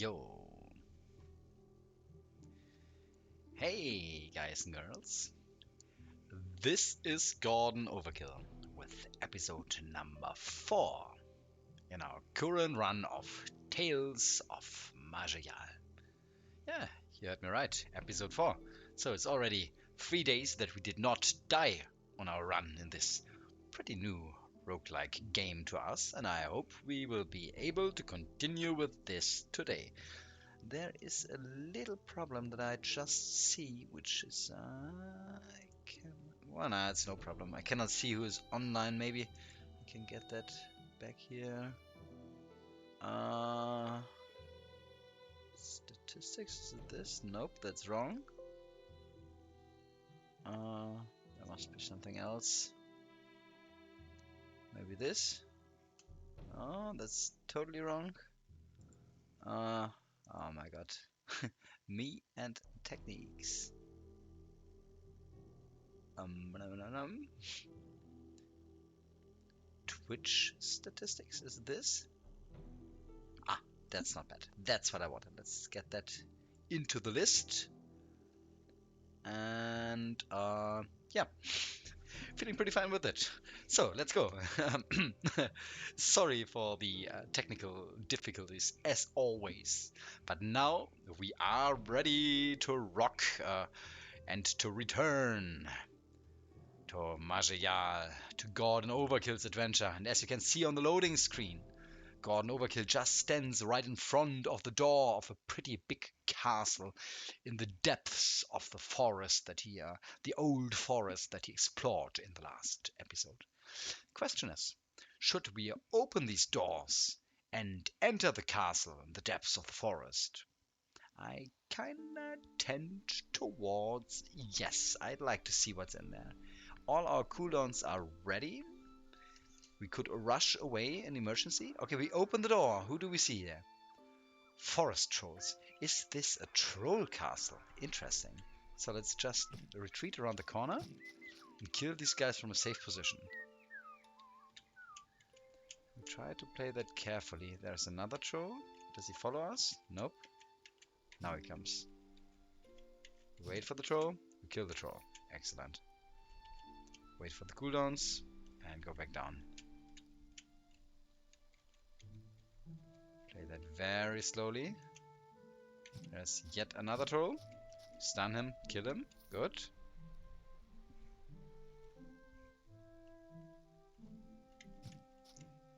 Yo. Hey guys and girls. This is Gordon Overkill with episode number 4 in our current run of Tales of Majayal. Yeah, you heard me right, episode 4. So it's already 3 days that we did not die on our run in this pretty new roguelike game to us, and I hope we will be able to continue with this today. There is a little problem that I just see, which is well, nah, it's no problem. I cannot see who is online. Maybe I can get that back here. Statistics, is it this? Nope, that's wrong. There must be something else. Maybe this? Oh, that's totally wrong. Oh my god. Me and techniques. Twitch statistics, is this? Ah, that's not bad. That's what I wanted. Let's get that into the list. And yeah, feeling pretty fine with it. So let's go. Sorry for the technical difficulties as always, but now we are ready to rock and to return to Majayal, to Gordon Overkill's adventure. And as you can see on the loading screen, Gordon Overkill just stands right in front of the door of a pretty big castle in the depths of the forest that the old forest that he explored in the last episode. Question is, should we open these doors and enter the castle in the depths of the forest? I kinda tend towards yes. I'd like to see what's in there. All our cooldowns are ready. We could rush away in emergency. Okay, we open the door. Who do we see here? Forest trolls. Is this a troll castle? Interesting. So let's just retreat around the corner and kill these guys from a safe position. We try to play that carefully. There's another troll. Does he follow us? Nope. Now he comes. We wait for the troll. We kill the troll. Excellent. Wait for the cooldowns and go back down. Play that very slowly. There's yet another troll. Stun him, kill him. Good.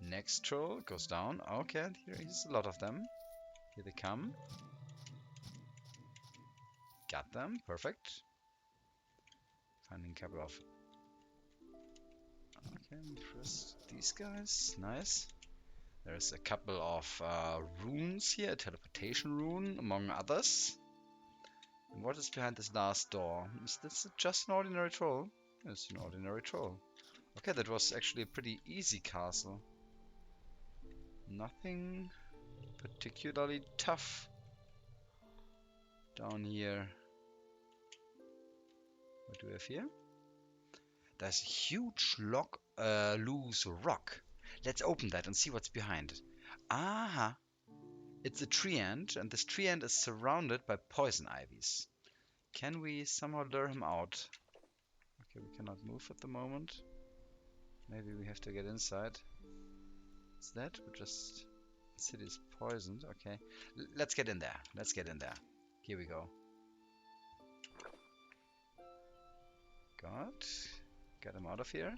Next troll goes down. Okay, here is a lot of them. Here they come. Got them. Perfect. Finding a couple of... Okay, first these guys. Nice. There's a couple of runes here, a teleportation rune, among others. And what is behind this last door? Is this just an ordinary troll? It's an ordinary troll. Okay, that was actually a pretty easy castle. Nothing particularly tough down here. What do we have here? There's a huge loose rock. Let's open that and see what's behind it. Aha! It's a tree ant, and this tree ant is surrounded by poison ivies. Can we somehow lure him out? Okay, we cannot move at the moment. Maybe we have to get inside. Is that? We just... The city is poisoned. Okay. Let's get in there. Let's get in there. Here we go. Get him out of here.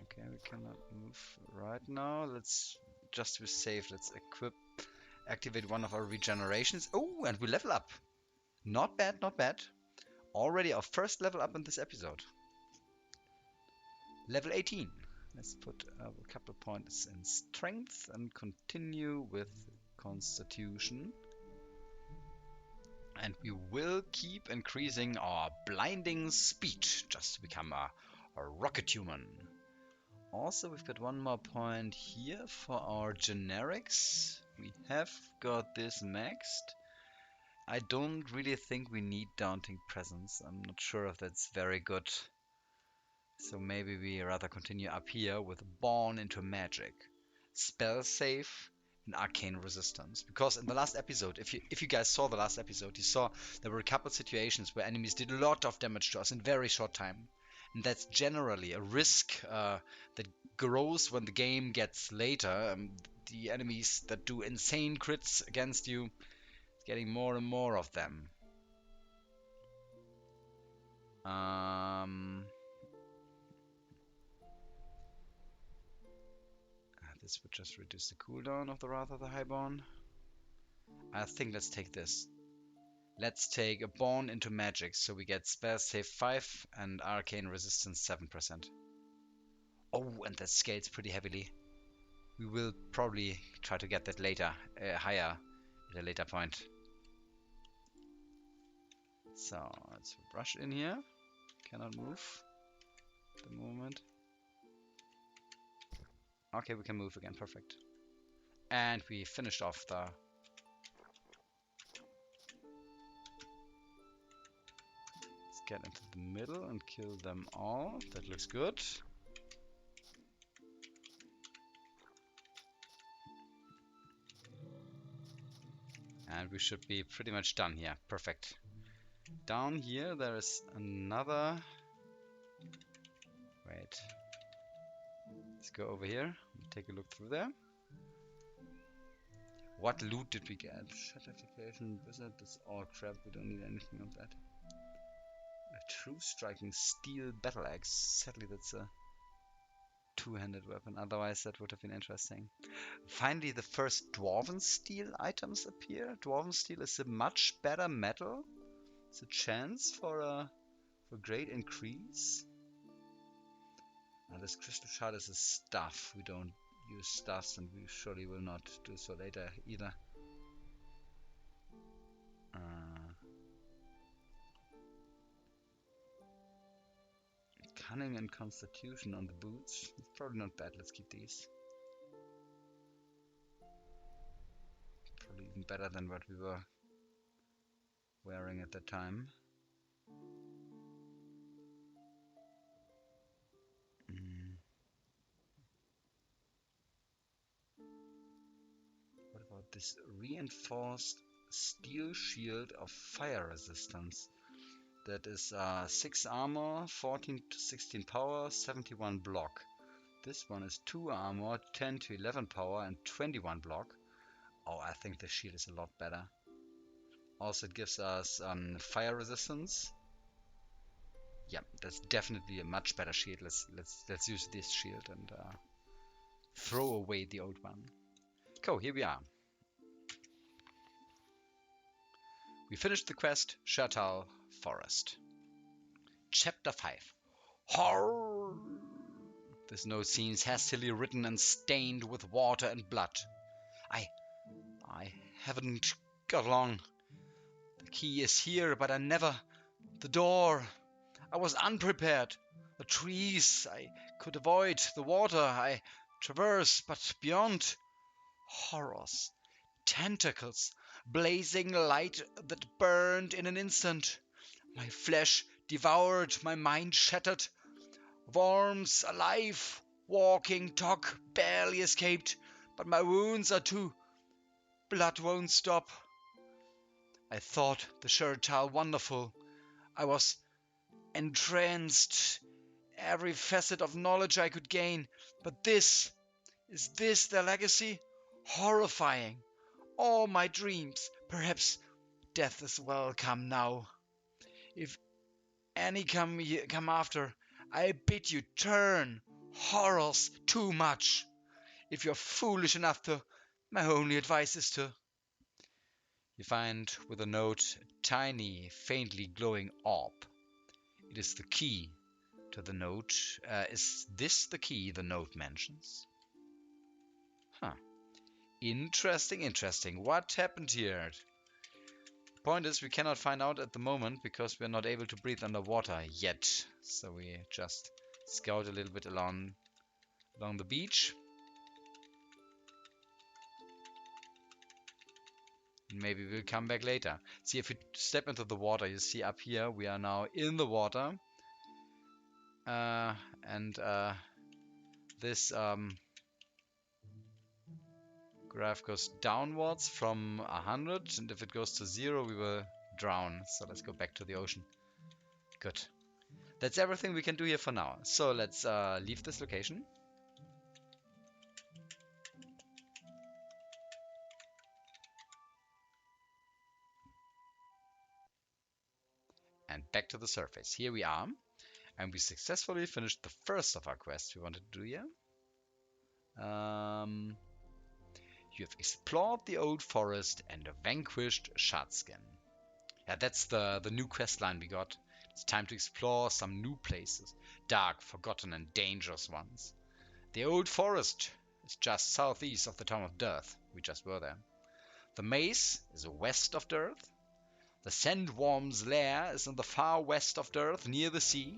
Okay, we cannot move right now. Let's just be safe. Let's activate one of our regenerations. Oh, and we level up. Not bad, not bad. Already our first level up in this episode. Level 18. Let's put a couple points in strength and continue with constitution. And we will keep increasing our blinding speed just to become a rocket human. Also, we've got one more point here for our generics. We have got this maxed. I don't really think we need Daunting Presence. I'm not sure if that's very good. So maybe we rather continue up here with Born into Magic. spell save, and arcane resistance. Because in the last episode, if you guys saw the last episode, you saw there were a couple situations where enemies did a lot of damage to us in very short time. And that's generally a risk that grows when the game gets later. The enemies that do insane crits against you, getting more and more of them. This would just reduce the cooldown of the Wrath of the Highborn. I think let's take this. Let's take a Born into Magic, so we get spell save 5 and arcane resistance 7%. Oh, and that scales pretty heavily. We will probably try to get that later, higher at a later point. So let's rush in here. Cannot move at the moment. Okay, we can move again. Perfect. And we finished off the... Let's get into the middle and kill them all. That looks good. And we should be pretty much done here. Perfect. Down here there is another... Wait. Let's go over here and take a look through there. What loot did we get? Certification, wizard, that's all crap. We don't need anything of that. A true striking steel battle axe. Sadly, that's a two-handed weapon. Otherwise, that would have been interesting. Finally, the first dwarven steel items appear. Dwarven steel is a much better metal. It's a chance for a great increase. Now, this crystal shard is a stuff. We don't use stuffs, and we surely will not do so later either. Cunning and constitution on the boots. It's probably not bad. Let's keep these. Probably even better than what we were wearing at the time. What about this reinforced steel shield of fire resistance? That is 6 armor, 14 to 16 power, 71 block. This one is 2 armor, 10 to 11 power and 21 block. Oh, I think the shield is a lot better. Also, it gives us fire resistance. Yeah, that's definitely a much better shield. Let's use this shield and throw away the old one. Cool, here we are. We finished the quest, Shatal Forest. Chapter 5. Horror! This note seems hastily written and stained with water and blood. I haven't got long. The key is here, but I never... The door... I was unprepared. The trees I could avoid. The water I traverse, but beyond... Horrors. Tentacles. Blazing light that burned in an instant. My flesh devoured, my mind shattered. Worms alive, walking talk barely escaped, but my wounds are too. Blood won't stop. I thought the Shatal wonderful. I was entranced, every facet of knowledge I could gain. But is this their legacy? Horrifying. All my dreams, perhaps death is welcome now. If any come after, I bid you turn. Horrors too much. If you're foolish enough to, my only advice is to... You find with a note a tiny, faintly glowing orb. It is the key to the note. Is this the key the note mentions? Huh. Interesting. What happened here? Point is, we cannot find out at the moment because we're not able to breathe underwater yet. So we just scout a little bit along the beach. Maybe we'll come back later. See, if we step into the water, you see up here, we are now in the water. This Graph goes downwards from 100, and if it goes to 0, we will drown. So let's go back to the ocean. Good. That's everything we can do here for now. So let's leave this location. And back to the surface. Here we are. And we successfully finished the first of our quests we wanted to do here. You have explored the old forest and vanquished Shardskin. Yeah, that's the new quest line we got. It's time to explore some new places. Dark, forgotten and dangerous ones. The old forest is just southeast of the town of Dearth. We just were there. The Mace is west of Dearth. The Sandworm's lair is in the far west of Dearth, near the sea.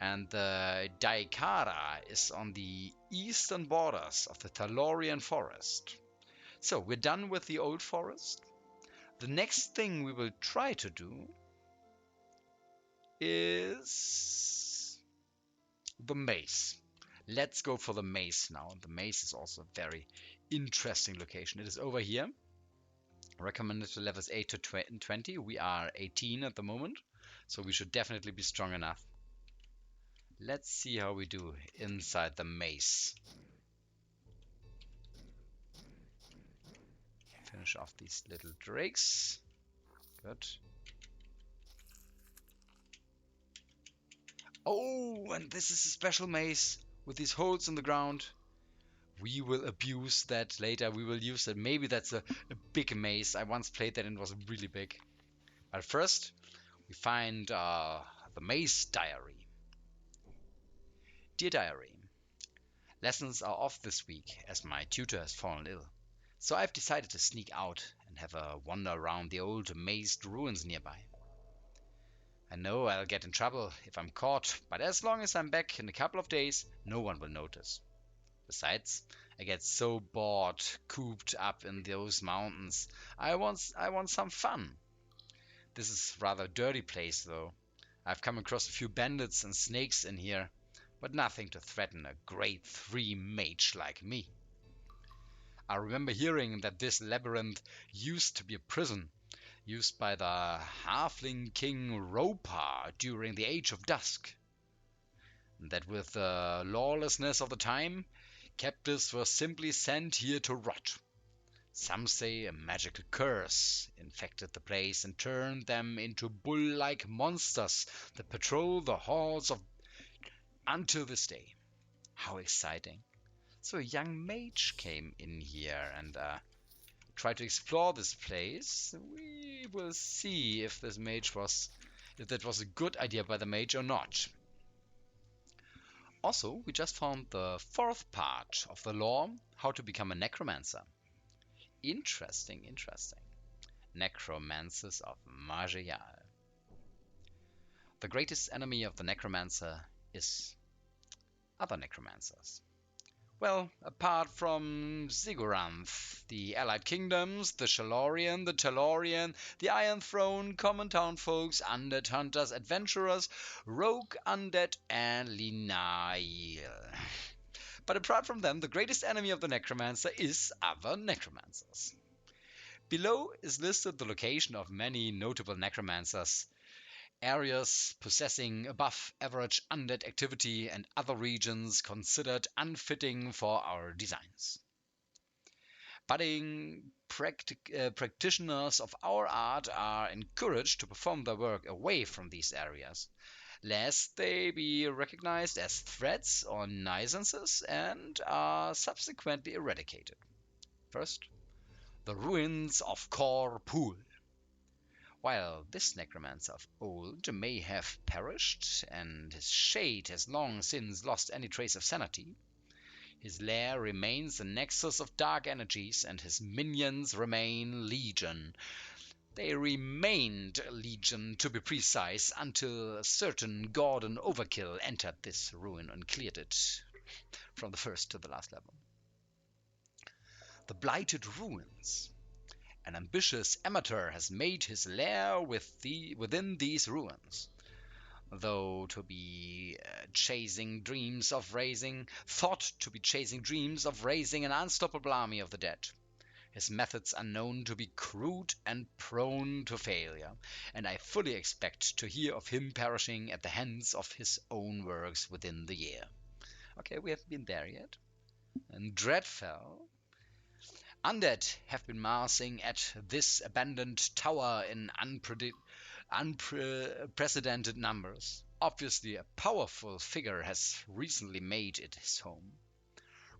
And the Daikara is on the eastern borders of the Talorian forest. So we're done with the old forest. The next thing we will try to do is the Mace. Let's go for the Mace now. The Mace is also a very interesting location. It is over here. Recommended to levels 8 to 20. We are 18 at the moment, so we should definitely be strong enough. Let's see how we do inside the Mace. Finish off these little drakes. Good. Oh, and this is a special maze with these holes in the ground. We will abuse that later. We will use it. Maybe that's a big maze. I once played that and it was really big. But first, we find the Mace diary. Dear diary, lessons are off this week as my tutor has fallen ill. So I've decided to sneak out and have a wander around the old Mazed ruins nearby. I know I'll get in trouble if I'm caught, but as long as I'm back in a couple of days, no one will notice. Besides, I get so bored, cooped up in those mountains. I want some fun. This is rather a dirty place, though. I've come across a few bandits and snakes in here, but nothing to threaten a grade 3 mage like me. I remember hearing that this labyrinth used to be a prison, used by the halfling king Ropa during the Age of Dusk. And that with the lawlessness of the time, captives were simply sent here to rot. Some say a magical curse infected the place and turned them into bull-like monsters that patrol the halls of until this day. How exciting. So a young mage came in here and tried to explore this place. We will see if that was a good idea by the mage or not. Also, we just found the 4th part of the lore, how to become a necromancer. Interesting. Necromancers of Majayal. The greatest enemy of the necromancer is other necromancers. Well, apart from Zigguranth, the Allied Kingdoms, the Shalorian, the Talorian, the Iron Throne, common townfolks, undead hunters, adventurers, rogue undead, and Linail. But apart from them, the greatest enemy of the necromancer is other necromancers. Below is listed the location of many notable necromancers, areas possessing above average undead activity, and other regions considered unfitting for our designs. Budding practitioners of our art are encouraged to perform their work away from these areas, lest they be recognized as threats or nuisances and are subsequently eradicated. First, the ruins of Kor Pool. While this necromancer of old may have perished, and his shade has long since lost any trace of sanity, his lair remains a nexus of dark energies, and his minions remain legion. They remained legion, to be precise, until a certain Gordon Overkill entered this ruin and cleared it from the first to the last level. The Blighted Ruins. An ambitious amateur has made his lair within these ruins. though to be chasing dreams of raising, thought to be chasing dreams of raising an unstoppable army of the dead. His methods are known to be crude and prone to failure, and I fully expect to hear of him perishing at the hands of his own works within the year. Okay, we haven't been there yet. And Dreadfell. Undead have been massing at this abandoned tower in unprecedented numbers. Obviously, a powerful figure has recently made it his home.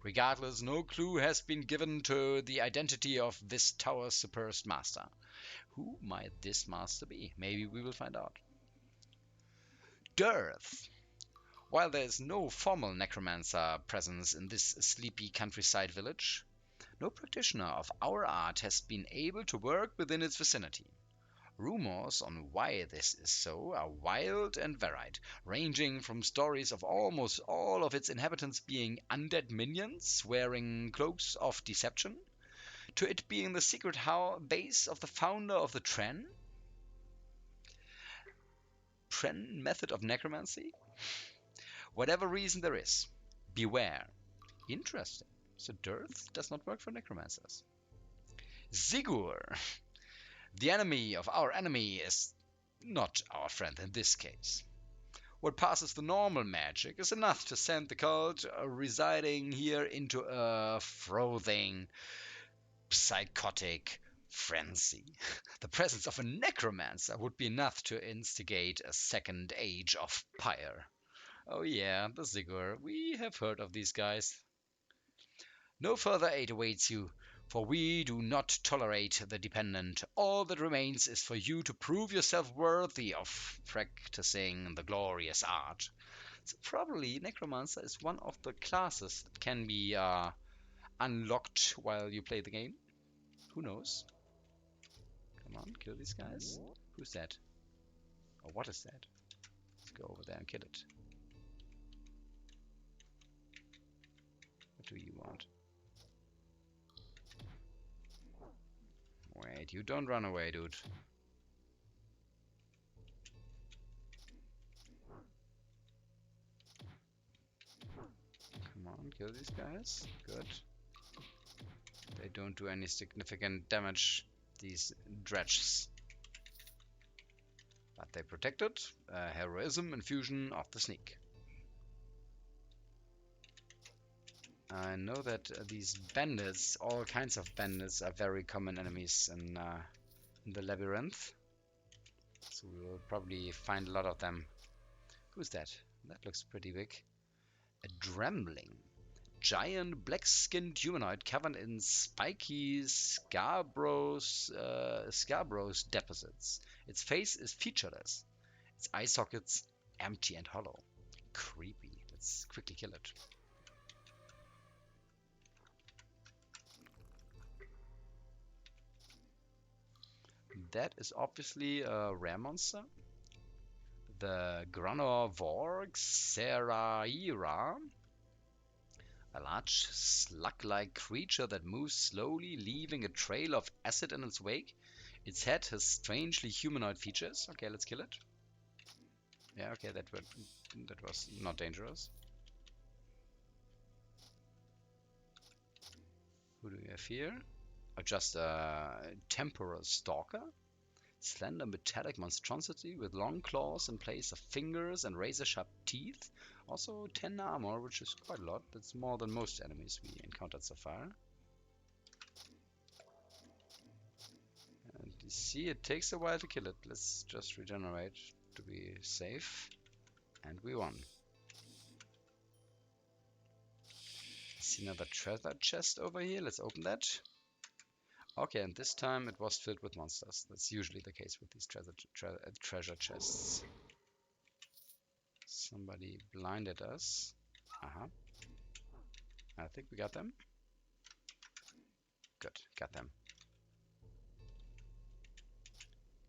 Regardless, no clue has been given to the identity of this tower's supposed master. Who might this master be? Maybe we will find out. Dearth. While there is no formal necromancer presence in this sleepy countryside village, no practitioner of our art has been able to work within its vicinity. Rumors on why this is so are wild and varied, ranging from stories of almost all of its inhabitants being undead minions wearing cloaks of deception, to it being the secret base of the founder of the Tren method of necromancy. Whatever reason there is, beware. Interesting. So Dearth does not work for necromancers. Zigur. The enemy of our enemy is not our friend in this case. What passes the normal magic is enough to send the cult residing here into a frothing, psychotic frenzy. The presence of a necromancer would be enough to instigate a second age of pyre. Oh yeah, the Zigur. We have heard of these guys. No further aid awaits you, for we do not tolerate the dependent. All that remains is for you to prove yourself worthy of practicing the glorious art. So probably Necromancer is one of the classes that can be unlocked while you play the game. Who knows? Come on, kill these guys. Who's that? Or what is that? Let's go over there and kill it. What do you want? Wait, you don't run away, dude. Come on, kill these guys. Good. They don't do any significant damage, these dredges. But they protected. Heroism infusion of the sneak. I know that these bandits, all kinds of bandits, are very common enemies in the labyrinth. So we will probably find a lot of them. Who's that? That looks pretty big. A Drembling. Giant black-skinned humanoid covered in spiky Scarborough's deposits. Its face is featureless. Its eye sockets empty and hollow. Creepy. Let's quickly kill it. That is obviously a rare monster. The Granorvorg Seraira. A large slug-like creature that moves slowly, leaving a trail of acid in its wake. Its head has strangely humanoid features. Okay, let's kill it. Yeah, okay, that was not dangerous. Who do we have here? Oh, just a temporal stalker. Slender metallic monstrosity with long claws in place of fingers and razor-sharp teeth. Also 10 armor, which is quite a lot. That's more than most enemies we encountered so far. And you see, it takes a while to kill it. Let's just regenerate to be safe. And we won. See another treasure chest over here. Let's open that. Okay, and this time it was filled with monsters. That's usually the case with these treasure chests. Somebody blinded us. I think we got them. Good, got them.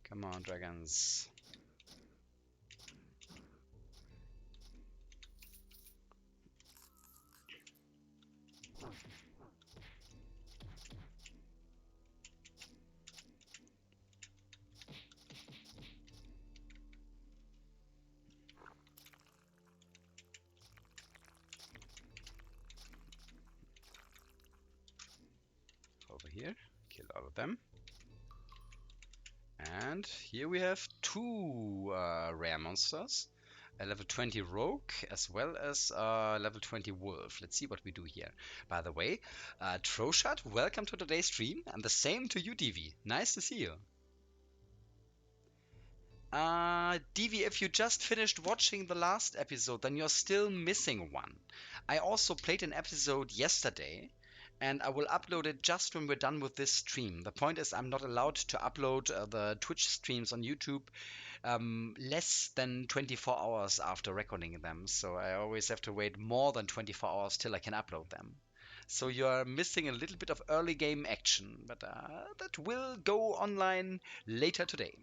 Come on, dragons. here. Kill all of them. And here we have two rare monsters. A level 20 rogue as well as a level 20 wolf. Let's see what we do here. By the way, Troshat, welcome to today's stream, and the same to you, DV. Nice to see you. DV, if you just finished watching the last episode, then you're still missing one. I also played an episode yesterday, and I will upload it just when we're done with this stream. The point is, I'm not allowed to upload the Twitch streams on YouTube less than 24 hours after recording them, so I always have to wait more than 24 hours till I can upload them. So you're missing a little bit of early game action, but that will go online later today.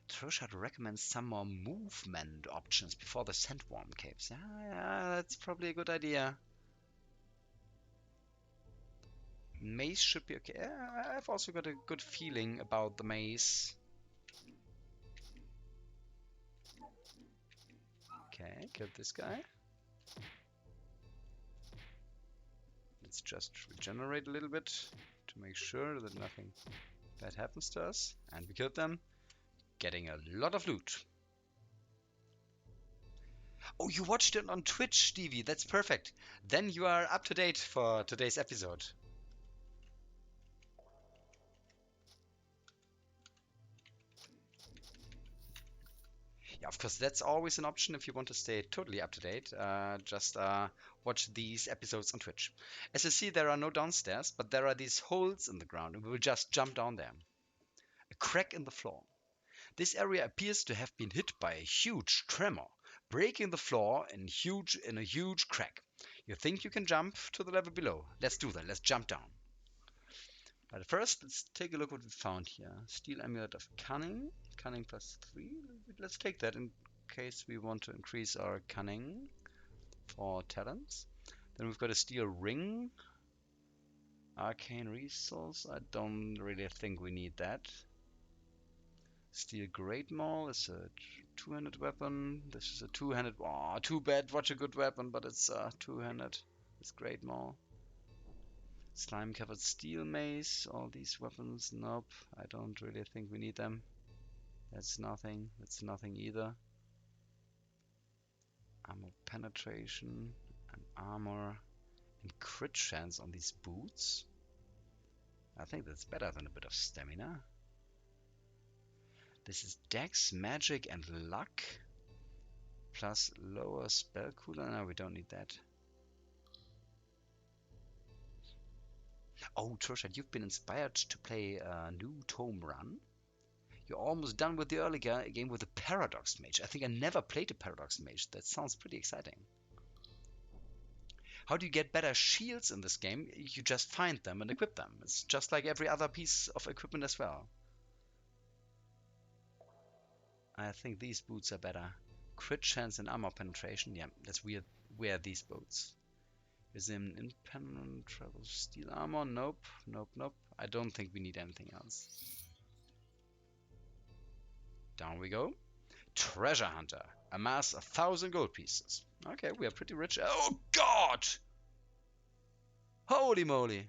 Troshat recommends some more movement options before the Sandworm caves. Yeah, that's probably a good idea. Mace should be okay. I've also got a good feeling about the Mace. Okay, kill this guy. Let's just regenerate a little bit to make sure that nothing bad happens to us. And we killed them, getting a lot of loot. Oh, you watched it on Twitch, DV. That's perfect. Then you are up to date for today's episode. Yeah, of course, that's always an option if you want to stay totally up to date. Just watch these episodes on Twitch. As you see, there are no downstairs, but there are these holes in the ground, and we will just jump down there. A crack in the floor. This area appears to have been hit by a huge tremor, breaking the floor in a huge crack. You think you can jump to the level below? Let's do that. Let's jump down. But first, let's take a look what we found here. Steel Amulet of Cunning. Cunning +3. Let's take that in case we want to increase our Cunning for talents. Then we've got a Steel Ring. Arcane Resource. I don't really think we need that. Steel Great Maul is a two-handed weapon. This is a two-handed. Oh, too bad. Watch a good weapon, but it's two-handed. It's Great Maul. Slime covered steel mace. All these weapons. Nope. I don't really think we need them. That's nothing. That's nothing either. Armor penetration and armor and crit chance on these boots. I think that's better than a bit of stamina. This is Dex, Magic, and Luck. Plus lower spell cooldown. No, we don't need that. Oh, Troshat, you've been inspired to play a new ToME run. You're almost done with the early game with the Paradox Mage. I think I never played a Paradox Mage. That sounds pretty exciting. How do you get better shields in this game? You just find them and equip them. It's just like every other piece of equipment as well. I think these boots are better. Crit chance and armor penetration. Yeah, let's wear these boots. Is an impenetrable steel armor? Nope, nope, nope. I don't think we need anything else. Down we go. Treasure Hunter. Amass 1,000 gold pieces. Okay, we are pretty rich. Oh God! Holy moly!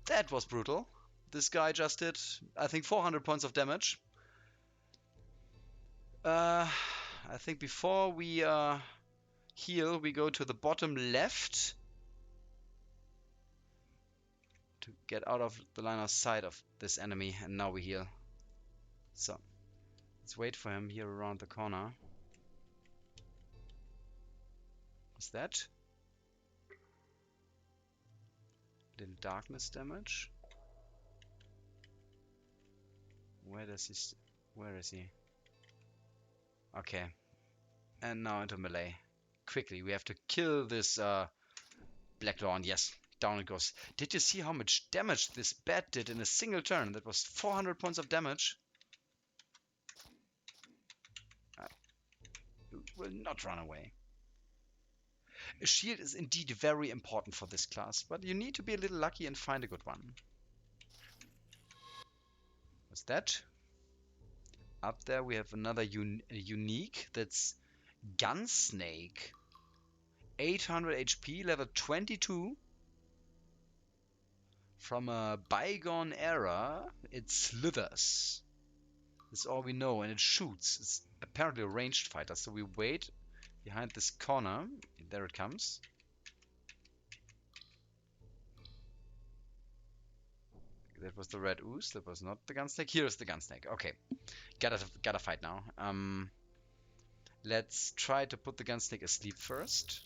That was brutal. This guy just did, I think, 400 points of damage. I think before we heal, we go to the bottom left to get out of the line of sight of this enemy, and now we heal. So, let's wait for him here around the corner. What's that? Little darkness damage. Where is he? Okay. And now into melee. Quickly, we have to kill this Blackthorn. Yes, down it goes. Did you see how much damage this bat did in a single turn? That was 400 points of damage. Will not run away. A shield is indeed very important for this class, but you need to be a little lucky and find a good one. What's that? Up there we have another unique. That's Gunsnake. 800 HP, level 22. From a bygone era, it slithers. That's all we know, and it shoots. It's apparently a ranged fighter, so we wait behind this corner. There it comes. That was the red ooze. That was not the Gunsnake. Here's the Gunsnake. Okay, gotta fight now. Let's try to put the Gunsnake asleep first.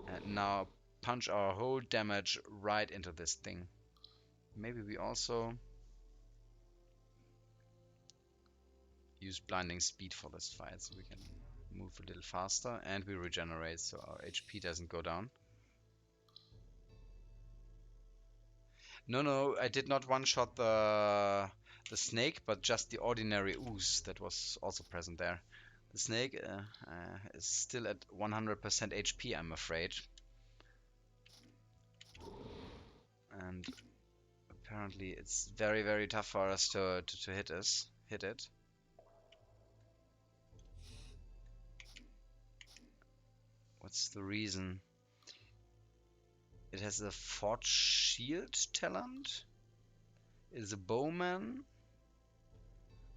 And now punch our whole damage right into this thing. Maybe we also use blinding speed for this fight, so we can move a little faster, and we regenerate, so our HP doesn't go down. No, I did not one-shot the snake, but just the ordinary ooze that was also present there. The snake is still at 100% HP, I'm afraid. And apparently it's very, very tough for us to hit it. What's the reason? It has a Forge Shield talent. It is a Bowman.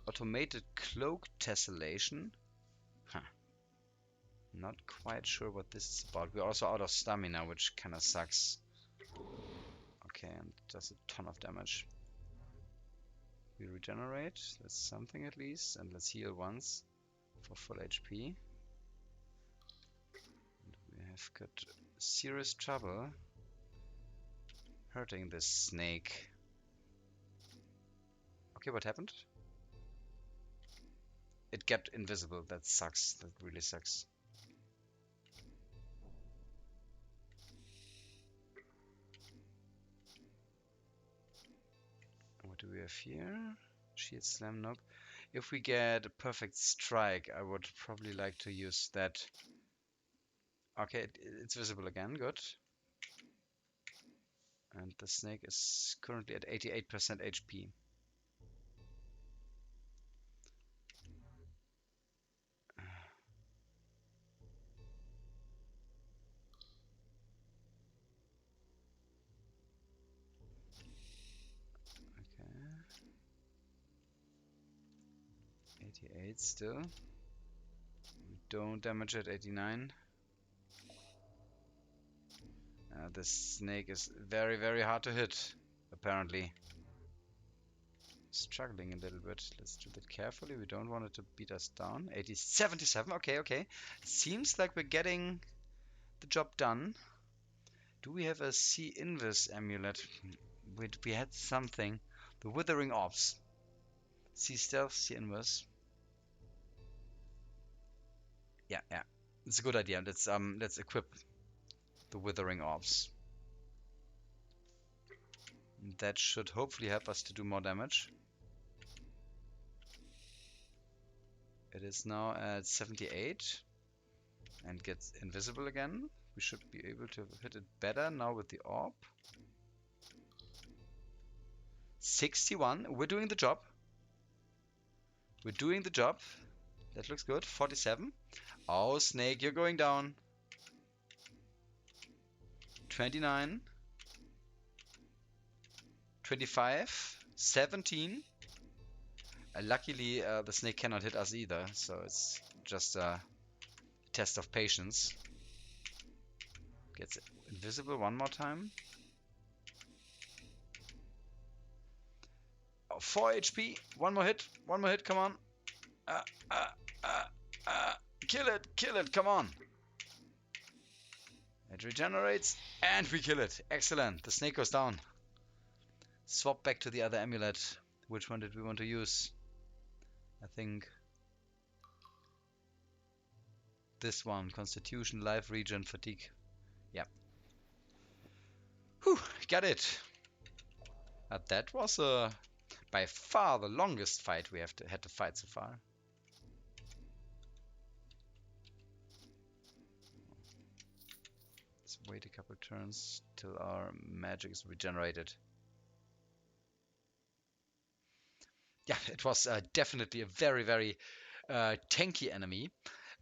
Automated Cloak Tessellation. Huh. Not quite sure what this is about. We're also out of stamina, which kinda sucks. Okay, and does a ton of damage. We regenerate. That's something at least. And let's heal once for full HP. And we have got serious trouble hurting this snake. Okay, what happened? It got invisible. That sucks. That really sucks. What do we have here? Shield Slam, nope. If we get a perfect strike, I would probably like to use that. Okay, it's visible again. Good. And the snake is currently at 88% HP. Okay. 88 still. We don't damage at 89. This snake is very, very hard to hit, apparently. Struggling a little bit. Let's do that carefully. We don't want it to beat us down. 77. Okay. Seems like we're getting the job done. Do we have a Sea Invis amulet? We had something. The Withering Orbs. Sea Stealth, Sea Invis. Yeah. It's a good idea. Let's equip the Withering Orbs. That should hopefully help us to do more damage. It is now at 78 and gets invisible again. We should be able to hit it better now with the orb. 61. We're doing the job. That looks good. 47. Oh, snake, you're going down. 29. 25. 17. Luckily, the snake cannot hit us either, so it's just a test of patience. Gets invisible one more time. Oh, 4 HP. One more hit, come on. Kill it, come on. It regenerates, and we kill it. Excellent, the snake goes down. Swap back to the other amulet. Which one did we want to use? I think this one. Constitution, life, regen, fatigue. Yeah. Whew, got it. That was by far the longest fight we had to fight so far. Let's wait a couple turns till our magic is regenerated. Yeah, it was definitely a very, very tanky enemy.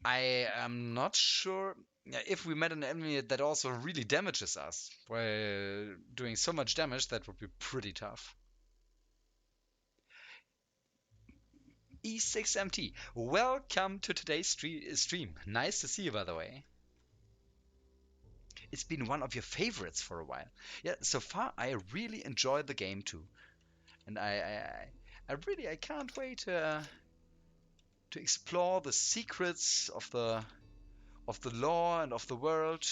I am not sure if we met an enemy that also really damages us while doing so much damage. That would be pretty tough. E6MT, welcome to today's stream. Nice to see you, by the way. It's been one of your favorites for a while. Yeah, so far I really enjoy the game too, and I can't wait to explore the secrets of the lore and of the world.